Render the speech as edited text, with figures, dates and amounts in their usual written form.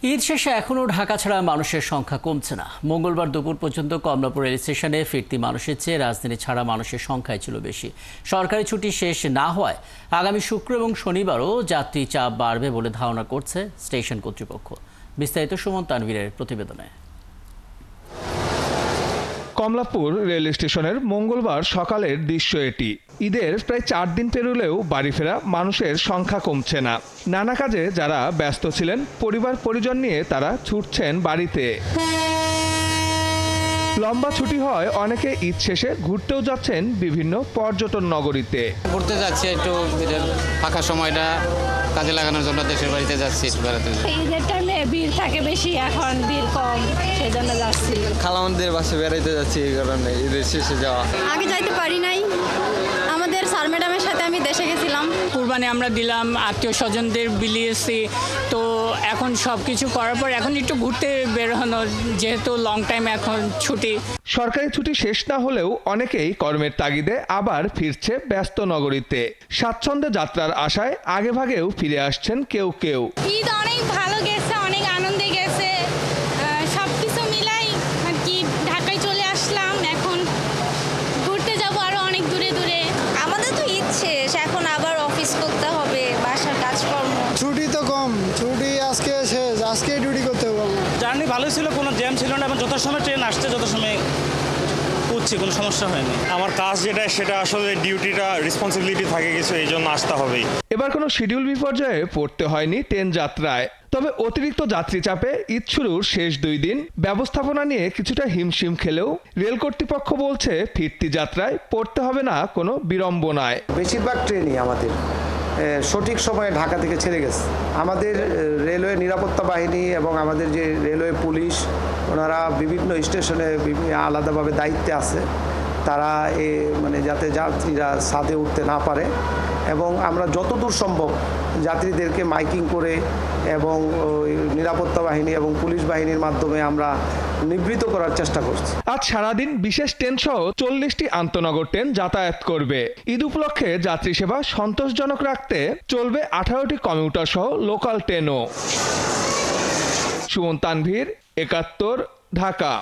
ঈদ শেষে এখনও ঢাকা ছাড়া মানুষের সংখ্যা কমছে না। মঙ্গলবার দুপুর পর্যন্ত কমলাপুর রেল স্টেশনে ফিরতি মানুষের চেয়ে রাজধানী ছাড়া মানুষের সংখ্যাই ছিল বেশি। সরকারি ছুটি শেষ না হওয়ায় আগামী শুক্র এবং শনিবারও যাত্রী চাপ বাড়বে বলে ধারণা করছে স্টেশন কর্তৃপক্ষ। বিস্তারিত সুমন তানভীরের প্রতিবেদনে। কমলাপুর রেল স্টেশনের মঙ্গলবার সকালের দৃশ্য এটি। ঈদের প্রায় 4 দিন পেরোলেও বাড়ি ফেরা মানুষের সংখ্যা কমছে না। নানা কাজে যারা ব্যস্ত ছিলেন, পরিবার পরিজন নিয়ে তারা ছুটছেন বাড়িতে। লম্বা ছুটি হয় অনেকে ঈদ শেষে ঘুরতেও যাচ্ছেন বিভিন্ন পর্যটন নগরীতে। ঘুরতে যাচ্ছি, একটু ফাঁকা সময়টা কাজে লাগানোর জন্য দেশের বাড়িতে যাচ্ছি একটু বেড়াতে। ঈদের টাইমে ভিড় থাকে বেশি, এখন ভিড় কম, সেজন্য যাচ্ছি। খালামানদের বাসায় বেড়াইতে যাচ্ছি, এই কারণে ঈদের শেষে যাওয়া। আগে যাইতে পারি নাই, আমাদের স্যার ম্যাডামের সাথে আমি দেশে গেছিলাম। কুরবানি আমরা দিলাম, আত্মীয় স্বজনদের বিলিয়েছি, তো এখন সব কিছু করার পর এখন একটু ঘুরতে বের হলো, যেহেতু লং টাইম এখন ছুটি। সরকারি ছুটি শেষ না হলেও অনেকেই কর্মের তাগিদে আবার ফিরছে ব্যস্ত নগরীতে। স্বাচ্ছন্দ্যে যাত্রার আশায় আগেভাগেও ফিরে আসছেন কেউ কেউ। ঈদ অনেক ভালো গেছে, অনেক আনন্দে গেছে, সবকিছু মিলাই আর কি ঢাকায় চলে আসলাম। এখন ঘুরতে যাব আরো অনেক দূরে দূরে। আমাদের তো ঈদ শেষ, এখন আবার অফিস করতে হবে, বাসার কাজকর্ম। ছুটি তো কম, ছুটি আজকে শেষ, আজকেই ডিউটি করতে হবে। জার্নি ভালোই ছিল, কোনো জ্যাম ছিল না এবং যথাসময় ট্রেন আসছে, যথাসময়ে উঠছি, কোনো সমস্যা হয়নি। আমার কাজ যেটা সেটা আসলে ডিউটিটা রেসপন্সিবিলিটি থাকে কিছু, এই জন্য আসতে হবেই। এবার কোনো শিডিউল বিপর্যয়ে পড়তে হয়নি ট্রেন যাত্রায়। তবে অতিরিক্ত যাত্রী চাপে ঈদ শুরুর শেষ 2 দিন ব্যবস্থাপনা নিয়ে কিছুটা হিমশিম খেলেও রেল কর্তৃপক্ষ বলছে ফিরতি যাত্রায় পড়তে হবে না কোনো বিড়ম্বনায়। বেশিরভাগ ট্রেনই আমাদের সঠিক সময়ে ঢাকা থেকে ছেড়ে গেছে। আমাদের রেলওয়ে নিরাপত্তা বাহিনী এবং আমাদের যে রেলওয়ে পুলিশ, ওনারা বিভিন্ন স্টেশনে আলাদাভাবে দায়িত্বে আছে। তারা মানে যাতে যাত্রীরা ছাদে উঠতে না পারে, এবং আমরা যতদূর সম্ভব যাত্রীদেরকে মাইকিং করে এবং নিরাপত্তা বাহিনী এবং পুলিশ বাহিনীর মাধ্যমে আমরা নিবৃত করার চেষ্টা করছি। আজ সারাদিন বিশেষ ট্রেন সহ 40টি আন্তনগর ট্রেন যাতায়াত করবে। ঈদ উপলক্ষে যাত্রী সেবা সন্তোষজনক রাখতে চলবে 18টি কমিউটার সহ লোকাল ট্রেনও। সুমন তানভীর, 71, ঢাকা।